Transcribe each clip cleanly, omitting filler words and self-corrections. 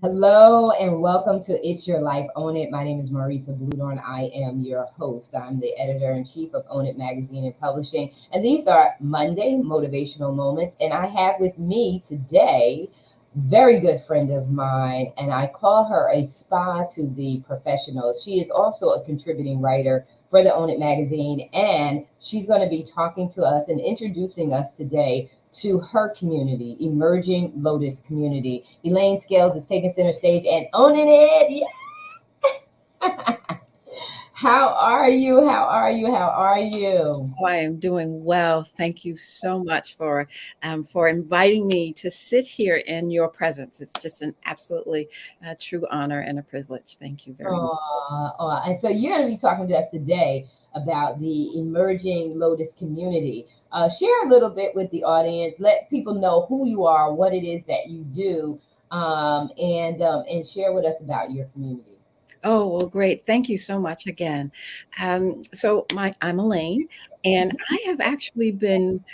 Hello and welcome to It's Your Life, Own It. My name is Marissa Bluedorn. I am your host. I'm the editor-in-chief of Own It Magazine and Publishing. And these are Monday motivational moments. And I have with me today very good friend of mine, and I call her a spa to the professionals. She is also a contributing writer for the Own It magazine, and she's going to be talking to us and introducing us today to her community, emerging Lotus community. Elaine Scales is taking center stage and owning it. Yeah. How are you? How are you? How are you? Oh, I am doing well. Thank you so much for inviting me to sit here in your presence. It's just an absolutely true honor and a privilege. Thank you very much. And so you're going to be talking to us today about the emerging Lotus community. Share a little bit with the audience. Let people know who you are, what it is that you do, and share with us about your community. Oh, well, great. Thank you so much again. I'm Elaine, and I have actually been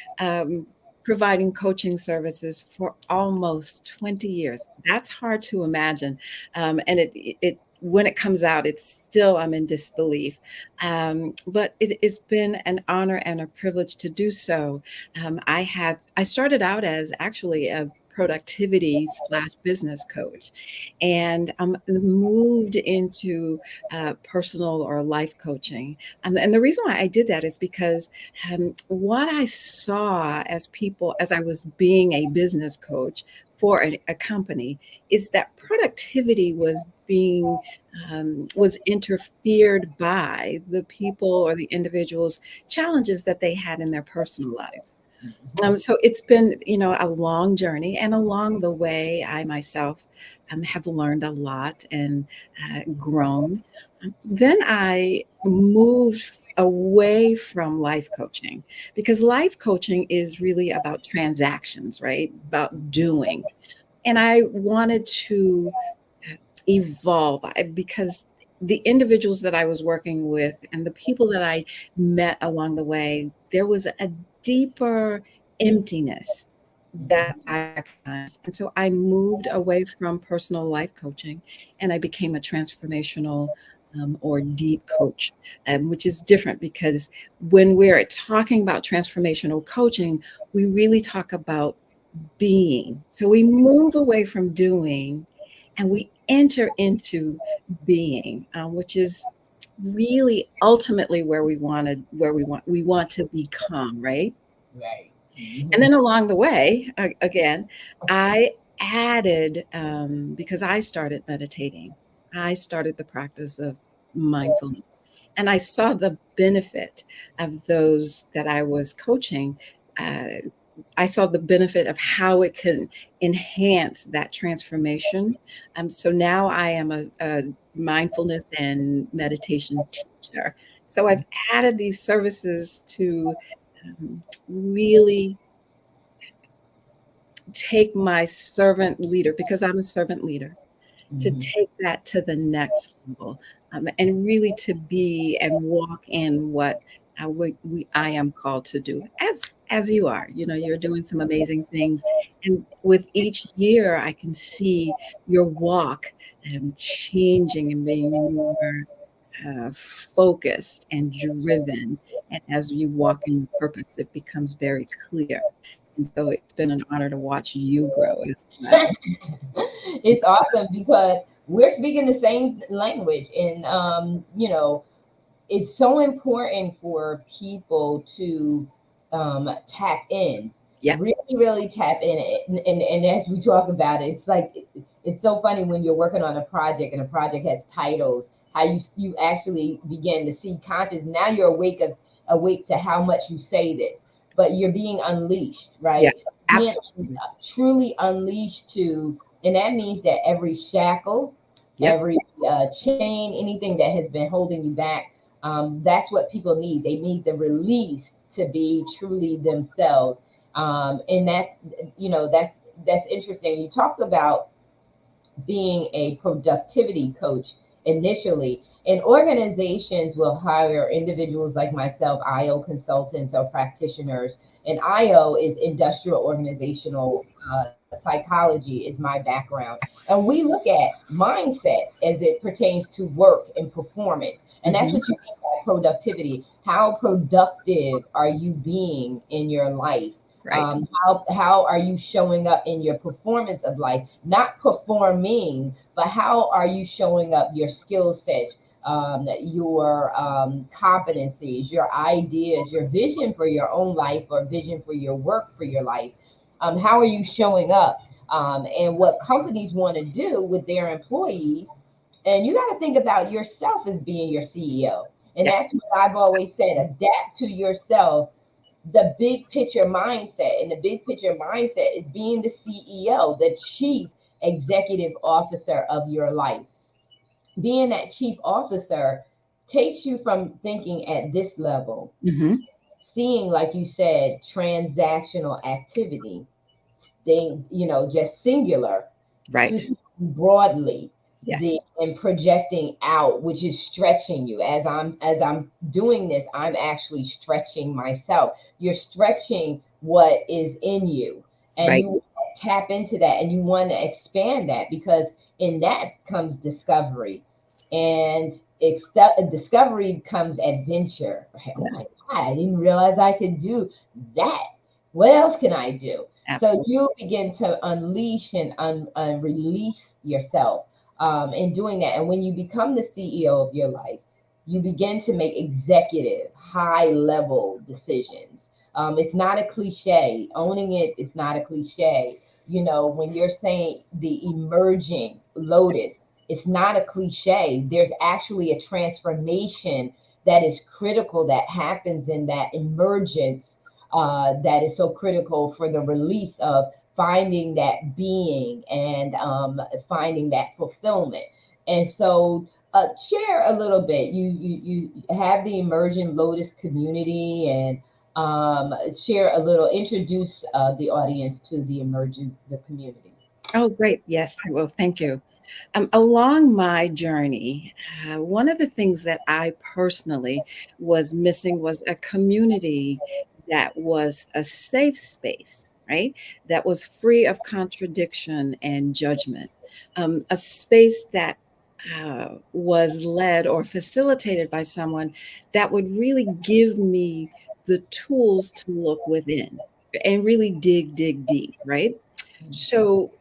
providing coaching services for almost 20 years. That's hard to imagine. And it when it comes out, it's still, I'm in disbelief. But it's been an honor and a privilege to do so. I started out as actually a productivity slash business coach, and moved into personal or life coaching. And the reason why I did that is because what I saw as I was being a business coach for a company, is that productivity was interfered by the people or the individuals' challenges that they had in their personal lives. So it's been, a long journey, and along the way, I myself have learned a lot and grown. Then I moved away from life coaching, because life coaching is really about transactions, right? About doing. And I wanted to evolve because the individuals that I was working with and the people that I met along the way, there was a deeper emptiness that I recognized. And so I moved away from personal life coaching, and I became a transformational or deep coach, which is different, because when we're talking about transformational coaching, we really talk about being. So we move away from doing and we enter into being, which is really ultimately we want to become, right? Right. And Mhm. then along the way, again, I added, because I started meditating, I started the practice of mindfulness, and I saw the benefit of those that I was coaching. Uh, I saw the benefit of how it can enhance that transformation. So now I am a mindfulness and meditation teacher. So I've added these services to really take my servant leader, because I'm a servant leader, to Mhm. take that to the next level, and really to be and walk in what I am called to do, as you are. You're doing some amazing things, and with each year, I can see your walk changing and being more focused and driven. And as you walk in your purpose, it becomes very clear. And so it's been an honor to watch you grow as well. It's awesome because we're speaking the same language, and it's so important for people to tap in, Yeah. really, really tap in. And as we talk about it, it's like it's so funny when you're working on a project and a project has titles, how you actually begin to see conscious. Now you're awake to how much you say this, but you're being unleashed, Yeah. right? Being Absolutely. truly unleashed to, and that means that every shackle, Yep. every chain, anything that has been holding you back, that's what people need. They need the release to be truly themselves. And that's interesting. You talked about being a productivity coach initially, and organizations will hire individuals like myself, IO consultants or practitioners. And IO is industrial organizational psychology is my background. And we look at mindset as it pertains to work and performance. And that's Hmm. what you mean by productivity. How productive are you being in your life? Right. How are you showing up in your performance of life? Not performing, but how are you showing up your skill sets, your competencies, your ideas, your vision for your own life or vision for your work for your life? How are you showing up? And what companies want to do with their employees. And you got to think about yourself as being your CEO. And Yes. that's what I've always said, adapt to yourself, the big picture mindset. And the big picture mindset is being the CEO, the chief executive officer of your life. Being that chief officer takes you from thinking at this level, Hmm. seeing, like you said, transactional activity, they, just singular, to Right. see broadly, Yes. and projecting out, which is stretching you. As I'm doing this, I'm actually stretching myself. You're stretching what is in you, and Right. you tap into that, and you want to expand that, because in that comes discovery, and discovery comes adventure. Right? Oh Yeah. my God, I didn't realize I could do that. What else can I do? So Absolutely. you begin to unleash and release yourself in doing that. And when you become the CEO of your life, you begin to make executive, high level decisions. It's not a cliche. Owning it is not a cliche. When you're saying the emerging Lotus, it's not a cliche. There's actually a transformation that is critical that happens in that emergence, that is so critical for the release of finding that being, and finding that fulfillment. And so, share a little bit. You have the emerging Lotus community, and share a little. Introduce the audience to the community. Oh, great. Yes, I will. Thank you. Along my journey, one of the things that I personally was missing was a community that was a safe space, right? That was free of contradiction and judgment. A space that was led or facilitated by someone that would really give me the tools to look within and really dig deep, right? So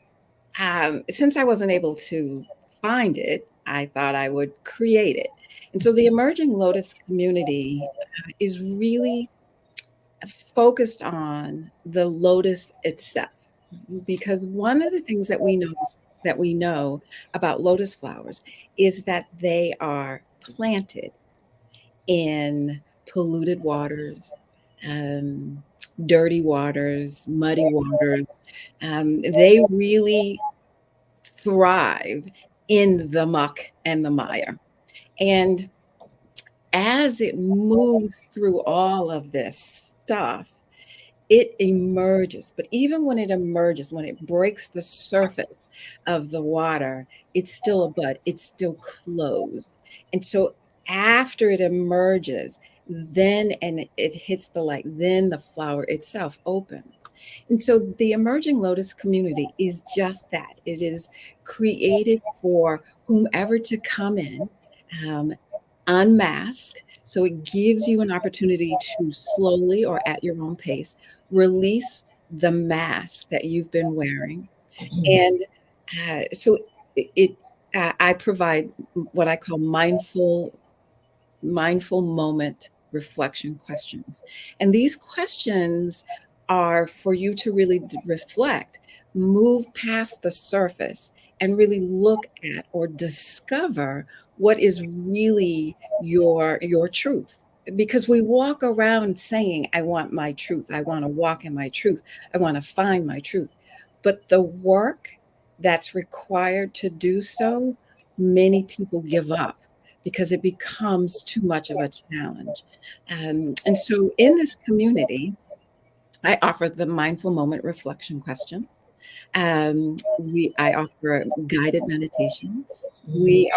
since I wasn't able to find it, I thought I would create it. And so the Emerging Lotus community is really focused on the lotus itself. Because one of the things that we know about lotus flowers is that they are planted in polluted waters, um, dirty waters, muddy waters. They really thrive in the muck and the mire. And as it moves through all of this stuff, it emerges. But even when it emerges, when it breaks the surface of the water, it's still a bud, it's still closed. And so after it emerges, then and it hits the light, then the flower itself opens. And so the emerging lotus community is just that. It is created for whomever to come in, um, unmask. So it gives you an opportunity to slowly or at your own pace release the mask that you've been wearing. And so I provide what I call mindful moment reflection questions. And these questions are for you to really reflect, move past the surface, and really look at or discover what is really your truth. Because we walk around saying, I want my truth, I want to walk in my truth, I want to find my truth. But the work that's required to do so, many people give up because it becomes too much of a challenge. And so in this community, I offer the mindful moment reflection question. I offer guided meditations. Mhm.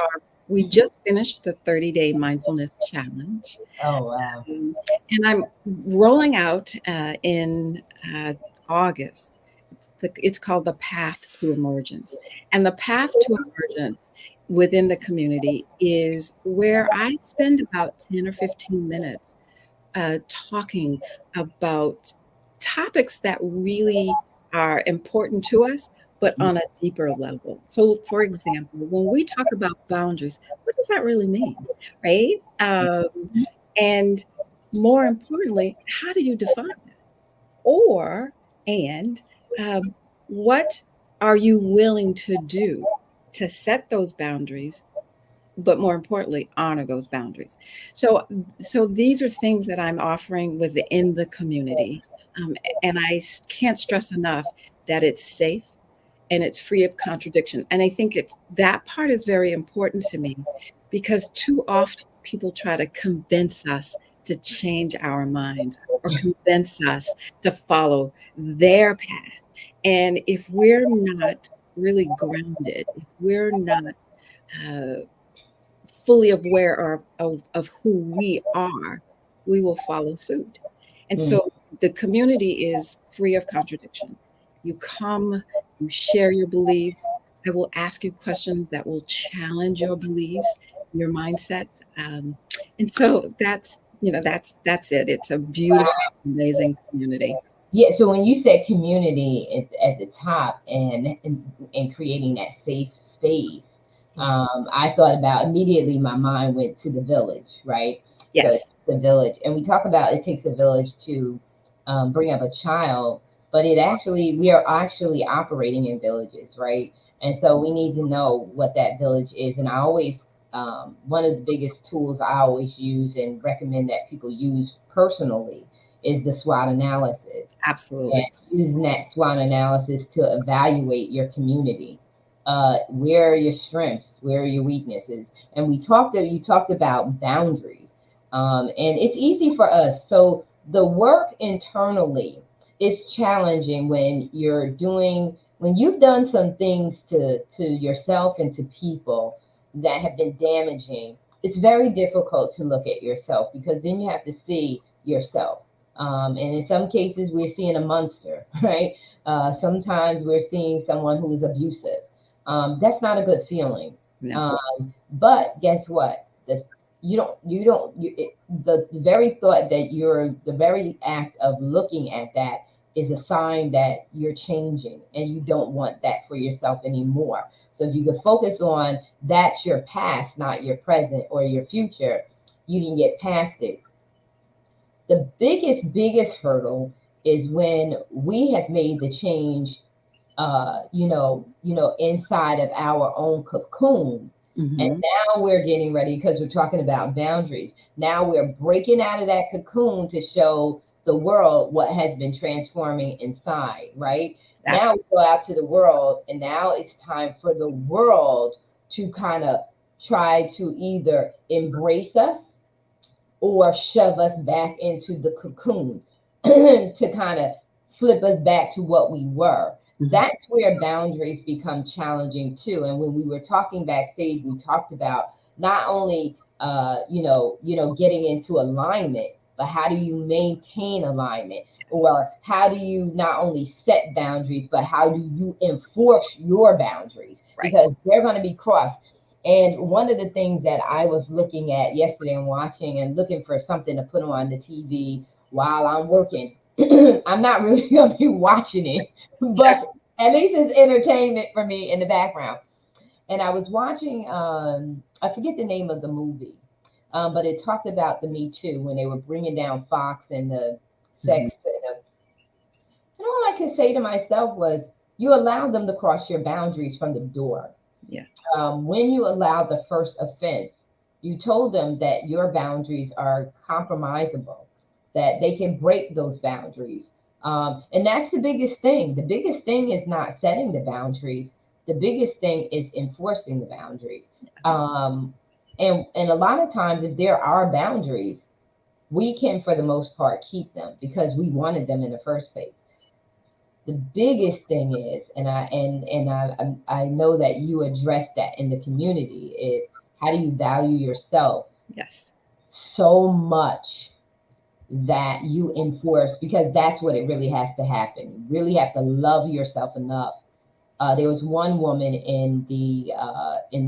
We just finished the 30-day mindfulness challenge. Oh wow. And I'm rolling out in August it's called the path to emergence. And the path to emergence within the community is where I spend about 10 or 15 minutes talking about topics that really are important to us, but on a deeper level. So, for example, when we talk about boundaries, what does that really mean, right? And more importantly, how do you define it? Or, and what are you willing to do to set those boundaries, but more importantly, honor those boundaries? So these are things that I'm offering within the community. Um, and can't stress enough that it's safe and it's free of contradiction. And I think it's that part is very important to me, because too often people try to convince us to change our minds or convince us to follow their path. And if we're not really grounded, if we're not uh, fully aware of who we are, we will follow suit. And Mhm. so the community is free of contradiction. You come, you share your beliefs. I will ask you questions that will challenge your beliefs, your mindsets. And so that's it. It's a beautiful, amazing community. Yeah, so when you said community at the top and creating that safe space, Yes. I thought about immediately. My mind went to the village, right? So Yes. the village, and we talk about it takes a village to bring up a child, but it actually we are actually operating in villages, right? And so we need to know what that village is. And I always one of the biggest tools I always use and recommend that people use personally is the SWOT analysis, and Absolutely. using that SWOT analysis to evaluate your community. Where are your strengths? Where are your weaknesses? And you talked about boundaries, and it's easy for us. So the work internally is challenging when you've done some things to yourself and to people that have been damaging. It's very difficult to look at yourself, because then you have to see yourself, and in some cases, we're seeing a monster, right? Sometimes we're seeing someone who's abusive. That's not a good feeling. No. But guess what? The very thought that the very act of looking at that is a sign that you're changing and you don't want that for yourself anymore. So if you could focus on that's your past, not your present or your future, you can get past it. The biggest hurdle is when we have made the change, inside of our own cocoon, and Hmm. now we're getting ready, because we're talking about boundaries. Now we're breaking out of that cocoon to show the world what has been transforming inside, right? Now we Absolutely. go out to the world, and now it's time for the world to kind of try to either embrace us or shove us back into the cocoon to kind of flip us back to what we were. Mhm. That's where boundaries become challenging too. And when we were talking backstage, we talked about not only getting into alignment, but how do you maintain alignment? Yes. Or how do you not only set boundaries, but how do you enforce your boundaries? Right. Because they're going to be crossed. And one of the things that I was looking at yesterday and watching and looking for something to put on the TV while I'm working, I'm not really going to be watching it, Sure. but at least it's entertainment for me in the background. And I was watching, I forget the name of the movie, but it talked about the Me Too when they were bringing down Fox and the Mhm. sex. And all I could say to myself was, you allowed them to cross your boundaries from the door. Yeah. When you allow the first offense, you told them that your boundaries are compromisable, that they can break those boundaries. And that's the biggest thing. The biggest thing is not setting the boundaries. The biggest thing is enforcing the boundaries. Um, and a lot of times, if there are boundaries, we can, for the most part, keep them because we wanted them in the first place. The biggest thing is, and I know that you address that in the community, is how do you value yourself Yes. so much that you enforce, because that's what it really has to happen. You really have to love yourself enough. There was one woman in the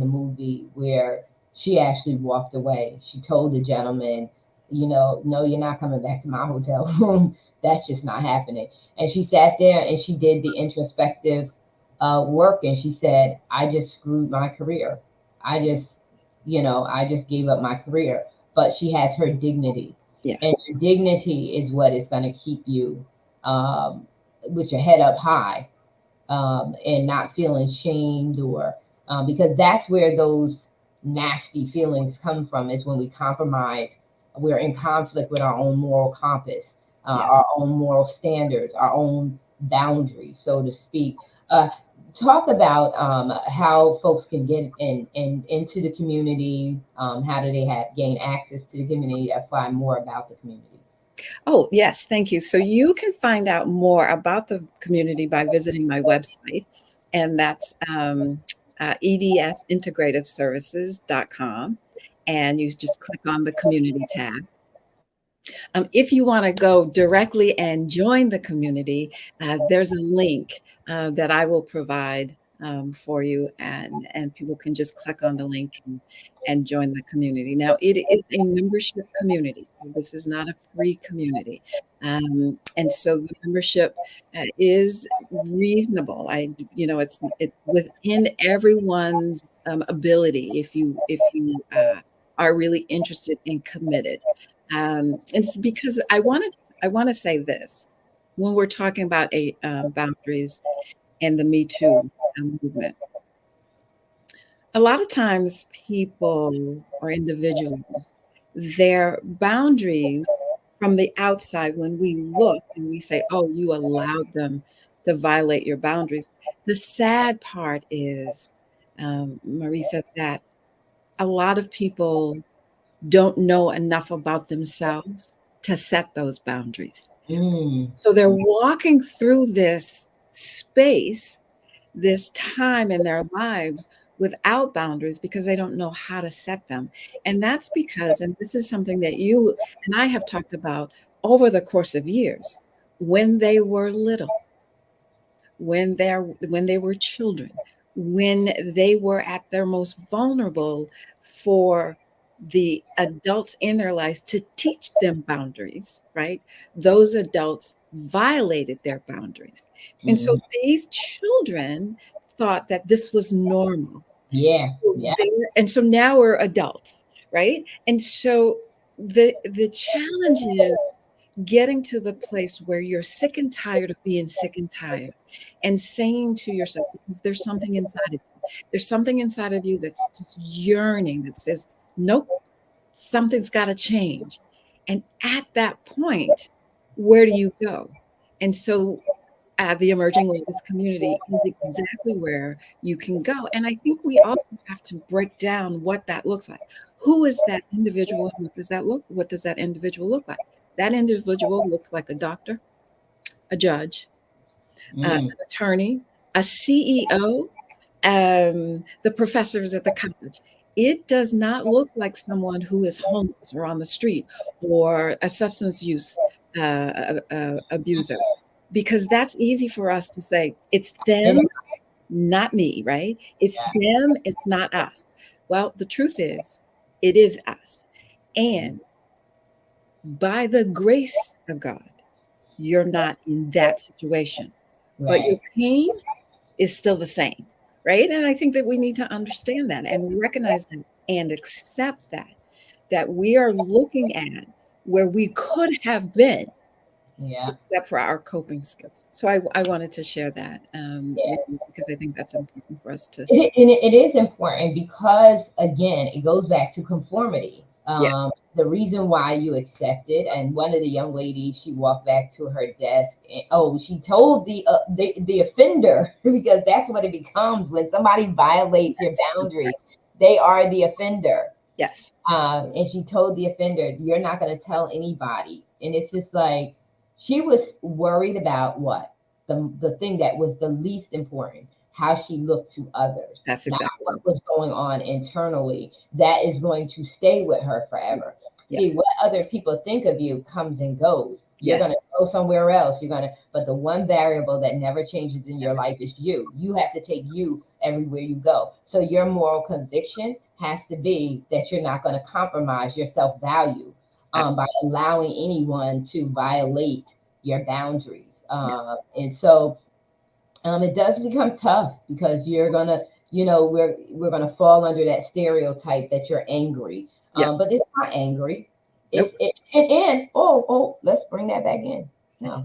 movie where she actually walked away. She told the gentleman, you know, no, you're not coming back to my hotel room. That's just not happening. And she sat there and she did the introspective work, and she said, I just screwed my career. I just, I just gave up my career. But she has her dignity, Yeah. and your dignity is what is going to keep you with your head up high, and not feeling shamed, or because that's where those nasty feelings come from, is when we compromise. We're in conflict with our own moral compass, Yeah. our own moral standards, our own boundaries, so to speak. Talk about how folks can get into the community. How do they gain access to the community, find more about the community? Oh, yes, thank you. So you can find out more about the community by visiting my website, and that's edsintegrativeservices.com. And you just click on the community tab. If you want to go directly and join the community, there's a link that I will provide for you, and people can just click on the link and join the community. Now, it is a membership community, so this is not a free community. And so the membership is reasonable. It's within everyone's ability if you are really interested and committed. It's because I want to say this when we're talking about boundaries and the Me Too movement. A lot of times, people or individuals, their boundaries from the outside, when we look and we say, "Oh, you allowed them to violate your boundaries." The sad part is, Marisa, that a lot of people don't know enough about themselves to set those boundaries. Mm. So they're walking through this space, this time in their lives without boundaries because they don't know how to set them. And that's because, and this is something that you and I have talked about over the course of years, when they were little, when they were children, when they were at their most vulnerable, for the adults in their lives to teach them boundaries, right? Those adults violated their boundaries. And so Mm. these children thought that this was normal. Yeah, So yeah. and so now we're adults, right? And so the challenge is getting to the place where you're sick and tired of being sick and tired, and saying to yourself, because there's something inside of you, there's something inside of you that's just yearning, that says, nope, something's got to change. And at that point, where do you go? And so the emerging leaders community is exactly where you can go. And I think we also have to break down what that looks like. Who is that individual? What does that individual look like? That individual looks like a doctor, a judge, an Mm. attorney, a CEO, the professors at the college. It does not look like someone who is homeless or on the street, or a substance use abuser, because that's easy for us to say. It's And them, not me, right? It's yeah. them, it's not us. Well, the truth is, it is us. And by the grace of God, you're not in that situation, but your Right. pain is still the same, right? And I think that we need to understand that and recognize that and accept that we are looking at where we could have been, Yeah. except for our coping skills. So I wanted to share that with Yeah. you because I think that's important for us to. It is important because, again, it goes back to conformity. Yes. The reason why you accepted, and one of the young ladies, she walked back to her desk, and oh, she told the offender, because that's what it becomes when somebody violates your Yes. boundaries. They are the offender. Yes. And she told the offender, "You're not going to tell anybody." And it's just like, she was worried about what, the thing that was the least important, how she looked to others, That's not exactly. what was going on internally. That is going to stay with her forever. See, Yes. what other people think of you comes and goes. You're going Yes. to go somewhere else. But the one variable that never changes in your life is you. You have to take you everywhere you go. So your moral conviction has to be that you're not going to compromise your self value by Absolutely. allowing anyone to violate your boundaries. Yes. And so it does become tough because you're gonna, we're gonna fall under that stereotype that you're angry. Yep. But it's not angry. Nope. Let's bring that back in. No,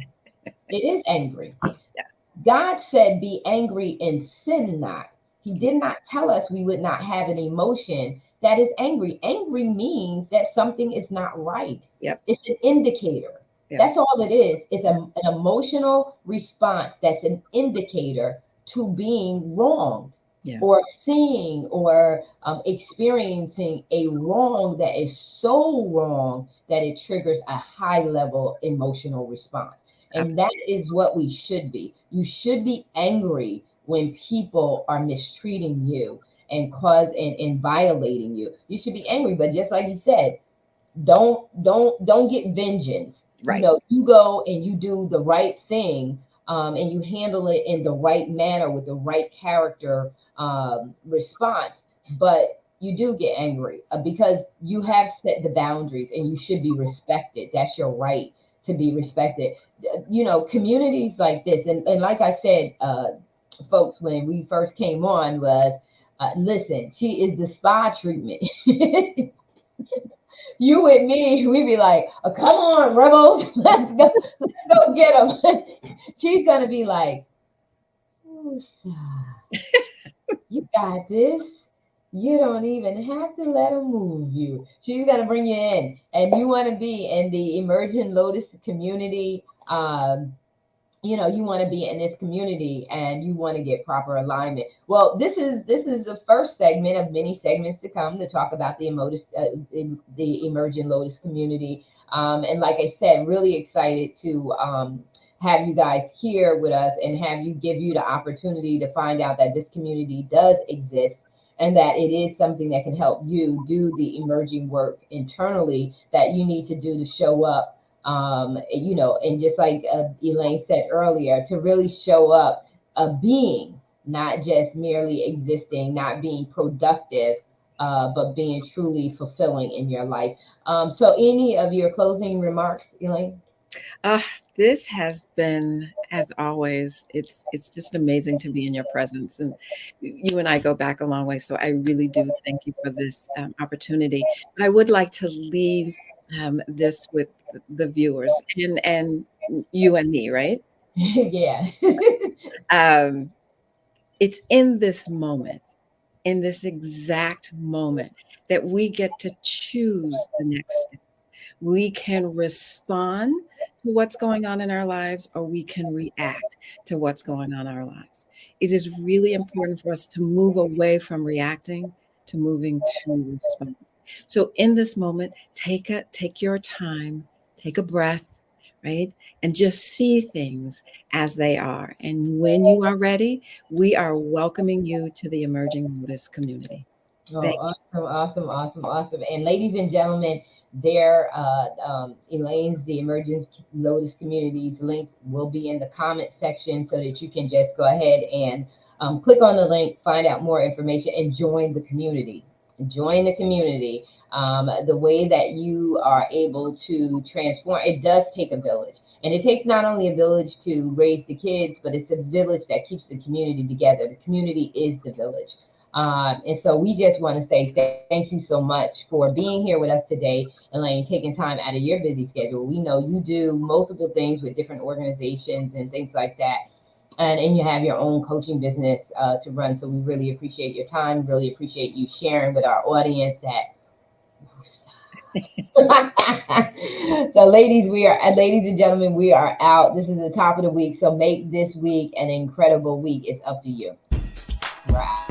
it is angry. Yeah. God said, "Be angry and sin not." He did not tell us we would not have an emotion that is angry. Angry means that something is not right. Yep. It's an indicator. Yeah. That's all it is. It's Yeah. an emotional response that's an indicator to being wronged Yeah. or seeing or experiencing a wrong that is so wrong that it triggers a high level emotional response. And that Absolutely. is what we should be. You should be angry when people are mistreating you and violating you. You should be angry, but just like you said, don't get vengeance. Right. You go and you do the right thing, and you handle it in the right manner with the right character response. But you do get angry because you have set the boundaries and you should be respected. That's your right to be respected. Communities like this, and like I said, folks, when we first came on, was listen, she is the spa treatment. You with me, we be like, oh, come on, rebels, let's go get them. She's gonna be like, "Musa, you got this. You don't even have to let them move you." She's gonna bring you in, and you want to be in the emerging Lotus community. You want to be in this community and you want to get proper alignment. Well, this is the first segment of many segments to come to talk about the emerging Lotus community. And like I said, really excited to have you guys here with us and give you the opportunity to find out that this community does exist and that it is something that can help you do the emerging work internally that you need to do to show up, and just like Elaine said earlier, to really show up a being, not just merely existing, not being productive, but being truly fulfilling in your life. So any of your closing remarks, Elaine? Uh, this has been, as always, it's just amazing to be in your presence, and you and I go back a long way. So I really do thank you for this opportunity. But I would like to leave this with the viewers and you and me, right? Yeah. Um, it's in this moment, in this exact moment, that we get to choose the next step. We can respond to what's going on in our lives, or we can react to what's going on in our lives. It is really important for us to move away from reacting to moving to respond. So in this moment, take your time, take a breath, right? And just see things as they are. And when you are ready, we are welcoming you to the Emerging Lotus community. Oh, Thank awesome, awesome, awesome, awesome. And ladies and gentlemen, there, Elaine's the Emergence Lotus Communities link will be in the comment section so that you can just go ahead and click on the link, find out more information, and join the community. Join the community. The way that you are able to transform, it does take a village. And it takes not only a village to raise the kids, but it's a village that keeps the community together. The community is the village. And so we just want to say thank you so much for being here with us today, Elaine, taking time out of your busy schedule. We know you do multiple things with different organizations and things like that. And you have your own coaching business to run. So we really appreciate your time, really appreciate you sharing with our audience that. So ladies and gentlemen, we are out. This is the top of the week. So make this week an incredible week. It's up to you. Right.